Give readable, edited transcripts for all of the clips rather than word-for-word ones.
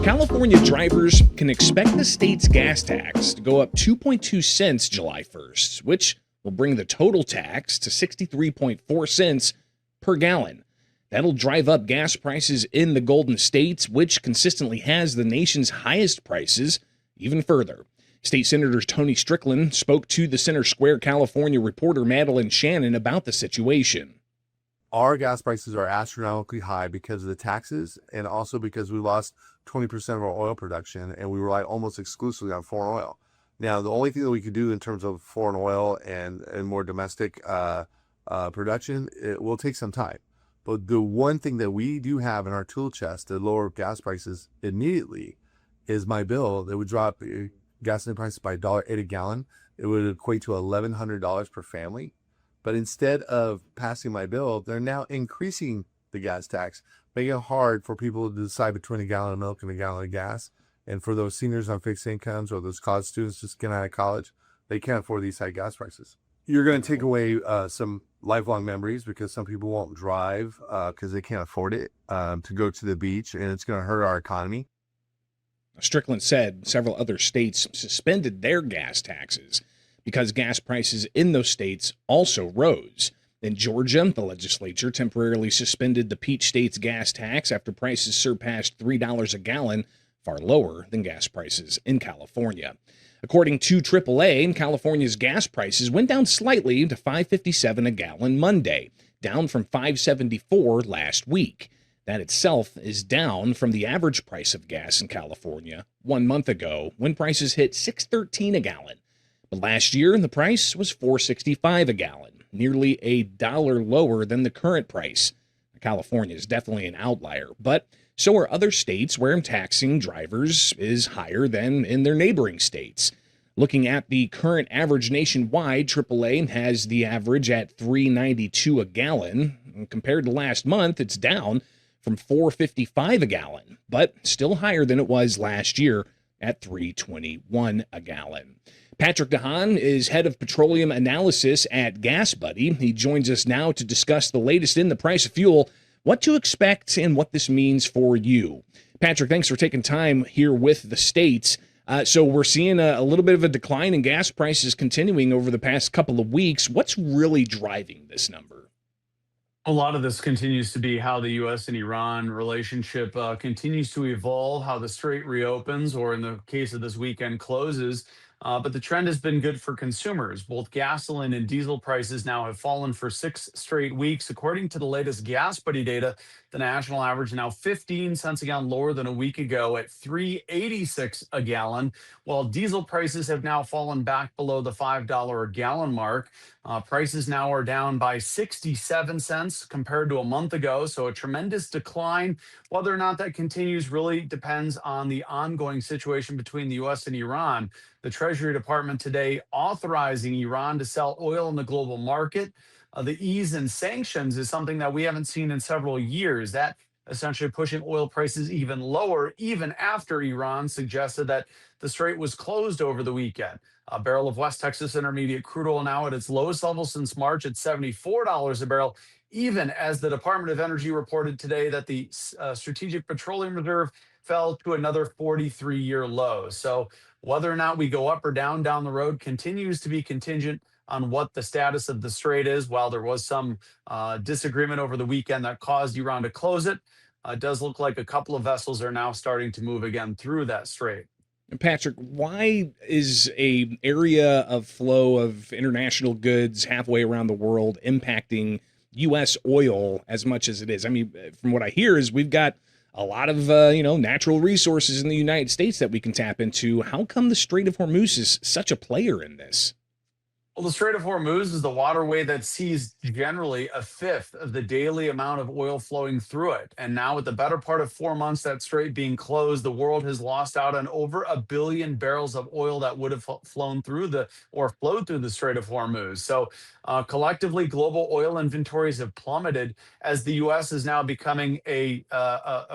California drivers can expect the state's gas tax to go up 2.2 cents July 1st, which will bring the total tax to 63.4 cents per gallon. That'll drive up gas prices in the Golden State, which consistently has the nation's highest prices, even further. State Senator Tony Strickland spoke to the Center Square, California reporter Madeline Shannon about the situation. Our gas prices are astronomically high because of the taxes and also because we lost 20% of our oil production and we rely almost exclusively on foreign oil. Now, the only thing that we could do in terms of foreign oil and more domestic production, it will take some time. But the one thing that we do have in our tool chest to lower gas prices immediately is my bill that would drop gasoline prices by $1.08 a gallon. It would equate to $1,100 per family. But instead of passing my bill, they're now increasing the gas tax, making it hard for people to decide between a gallon of milk and a gallon of gas. And for those seniors on fixed incomes or those college students just getting out of college, they can't afford these high gas prices. You're going to take away some lifelong memories because some people won't drive because they can't afford it to go to the beach, and it's going to hurt our economy. Strickland said several other states suspended their gas taxes because gas prices in those states also rose. In Georgia, the legislature temporarily suspended the Peach State's gas tax after prices surpassed $3 a gallon, far lower than gas prices in California. According to AAA, California's gas prices went down slightly to $5.57 a gallon Monday, down from $5.74 last week. That itself is down from the average price of gas in California 1 month ago, when prices hit $6.13 a gallon. But last year, the price was $4.65 a gallon, nearly $1 lower than the current price. California is definitely an outlier, but so are other states where taxing drivers is higher than in their neighboring states. Looking at the current average nationwide, AAA has the average at $3.92 a gallon. And compared to last month, it's down from $4.55 a gallon, but still higher than it was last year at $3.21 a gallon. Patrick DeHaan is head of petroleum analysis at Gas Buddy. He joins us now to discuss the latest in the price of fuel, what to expect, and what this means for you. Patrick, thanks for taking time here with the states. So we're seeing a little bit of a decline in gas prices continuing over the past couple of weeks. What's really driving this number? A lot of this continues to be how the U.S. and Iran relationship continues to evolve, how the strait reopens, or in the case of this weekend, closes. But the trend has been good for consumers. Both gasoline and diesel prices now have fallen for 6 straight weeks. According to the latest Gas Buddy data, the national average now 15 cents a gallon lower than a week ago at $3.86 a gallon, while diesel prices have now fallen back below the $5 a gallon mark. Prices now are down by 67 cents compared to a month ago, so a tremendous decline. Whether or not that continues really depends on the ongoing situation between the U.S. and Iran. The Treasury Department today authorizing Iran to sell oil in the global market. The ease in sanctions is something that we haven't seen in several years. That essentially pushing oil prices even lower, even after Iran suggested that the strait was closed over the weekend. A barrel of West Texas Intermediate crude oil now at its lowest level since March at $74 a barrel, even as the Department of Energy reported today that the Strategic Petroleum Reserve fell to another 43-year low. So whether or not we go up or down the road continues to be contingent on what the status of the strait is. While there was some disagreement over the weekend that caused Iran to close it, it does look like a couple of vessels are now starting to move again through that strait. Patrick, why is a area of flow of international goods halfway around the world impacting U.S. oil as much as it is? I mean, from what I hear is we've got a lot of, natural resources in the United States that we can tap into. How come the Strait of Hormuz is such a player in this? Well, the Strait of Hormuz is the waterway that sees generally a fifth of the daily amount of oil flowing through it. And now, with the better part of 4 months that strait being closed, the world has lost out on over 1 billion barrels of oil that would have flowed through the Strait of Hormuz. So collectively, global oil inventories have plummeted as the U.S. is now becoming a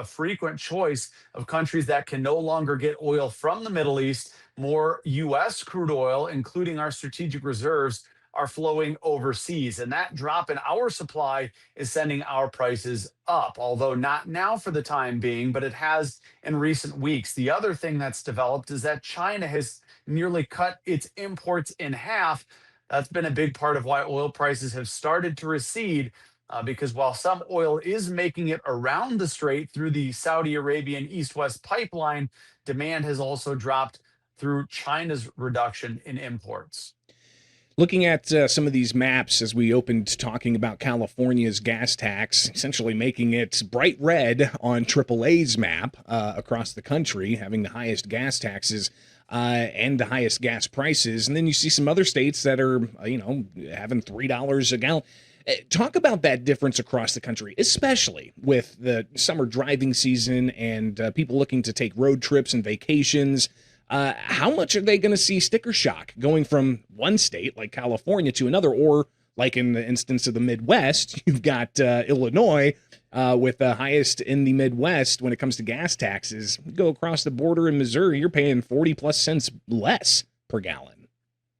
frequent choice of countries that can no longer get oil from the Middle East. More U.S. crude oil, including our strategic reserves, are flowing overseas. And that drop in our supply is sending our prices up, although not now for the time being, but it has in recent weeks. The other thing that's developed is that China has nearly cut its imports in half. That's been a big part of why oil prices have started to recede. Because while some oil is making it around the strait through the Saudi Arabian East West pipeline, demand has also dropped through China's reduction in imports. Looking at some of these maps as we opened talking about California's gas tax, essentially making it bright red on AAA's map across the country, having the highest gas taxes and the highest gas prices. And then you see some other states that are, having $3 a gallon. Talk about that difference across the country, especially with the summer driving season and people looking to take road trips and vacations. How much are they going to see sticker shock going from one state like California to another? Or like in the instance of the Midwest, you've got Illinois with the highest in the Midwest when it comes to gas taxes. You go across the border in Missouri, you're paying 40 plus cents less per gallon.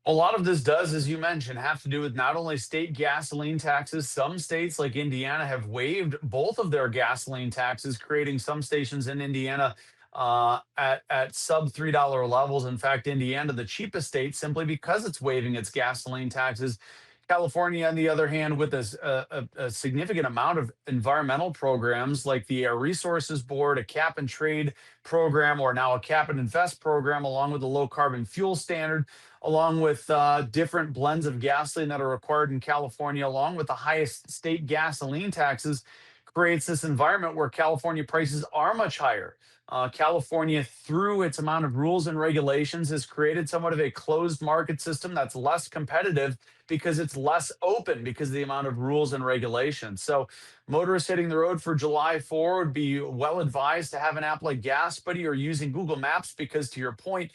A lot of this does, as you mentioned, have to do with not only state gasoline taxes. Some states like Indiana have waived both of their gasoline taxes, creating some stations in Indiana at sub $3 levels. In fact, Indiana, the cheapest state, simply because it's waiving its gasoline taxes. California, on the other hand, with a significant amount of environmental programs like the Air Resources Board, a cap and trade program, or now a cap and invest program, along with the low carbon fuel standard, along with different blends of gasoline that are required in California, along with the highest state gasoline taxes, creates this environment where California prices are much higher. California, through its amount of rules and regulations, has created somewhat of a closed market system that's less competitive because it's less open because of the amount of rules and regulations. So motorists hitting the road for July 4 would be well advised to have an app like Gas Buddy or using Google Maps because, to your point,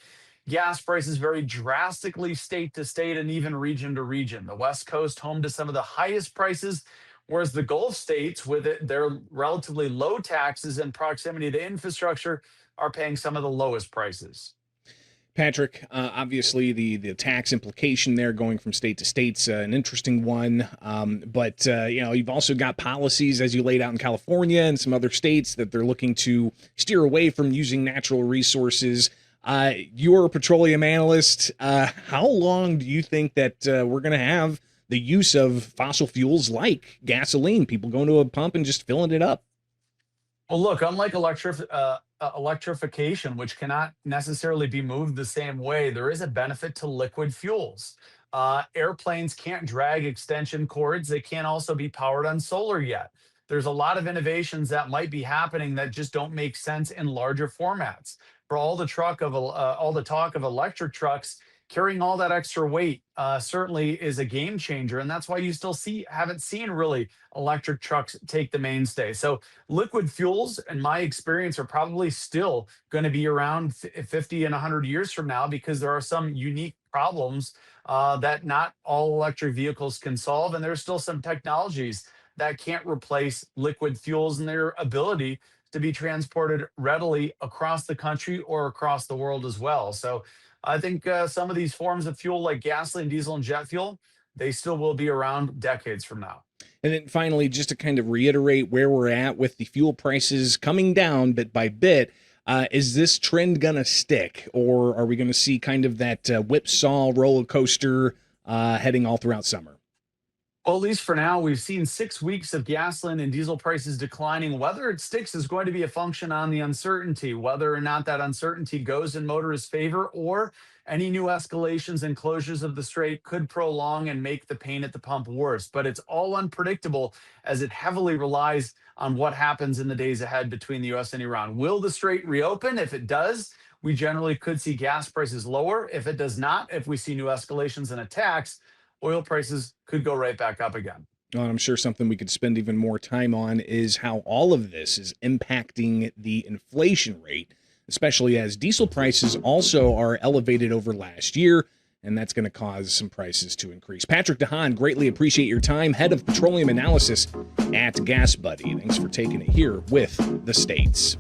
gas prices vary drastically state to state and even region to region. The West Coast home to some of the highest prices, whereas the Gulf states, with their relatively low taxes and proximity to infrastructure, are paying some of the lowest prices. Patrick, obviously the tax implication there going from state to state's an interesting one. But you've also got policies, as you laid out in California and some other states, that they're looking to steer away from using natural resources. You're a petroleum analyst. How long do you think that we're going to have the use of fossil fuels like gasoline, people going to a pump and just filling it up? Well, look, unlike electrification, which cannot necessarily be moved the same way, there is a benefit to liquid fuels. Airplanes can't drag extension cords. They can't also be powered on solar yet. There's a lot of innovations that might be happening that just don't make sense in larger formats. For all the talk of electric trucks, carrying all that extra weight certainly is a game changer, and that's why you still haven't seen really electric trucks take the mainstay. So liquid fuels, in my experience, are probably still going to be around 50 and 100 years from now because there are some unique problems that not all electric vehicles can solve, and there's still some technologies that can't replace liquid fuels and their ability to be transported readily across the country or across the world as well. So I think some of these forms of fuel like gasoline, diesel, and jet fuel, they still will be around decades from now. And then finally, just to kind of reiterate where we're at with the fuel prices coming down bit by bit, is this trend going to stick, or are we going to see kind of that whipsaw roller coaster heading all throughout summer? Well, at least for now, we've seen 6 weeks of gasoline and diesel prices declining. Whether it sticks is going to be a function on the uncertainty, whether or not that uncertainty goes in motorists' favor, or any new escalations and closures of the strait could prolong and make the pain at the pump worse. But it's all unpredictable as it heavily relies on what happens in the days ahead between the U.S. and Iran. Will the strait reopen? If it does, we generally could see gas prices lower. If it does not, if we see new escalations and attacks, oil prices could go right back up again. Well, I'm sure something we could spend even more time on is how all of this is impacting the inflation rate, especially as diesel prices also are elevated over last year, and that's going to cause some prices to increase. Patrick DeHaan, greatly appreciate your time, head of petroleum analysis at Gas Buddy. Thanks for taking it here with the States.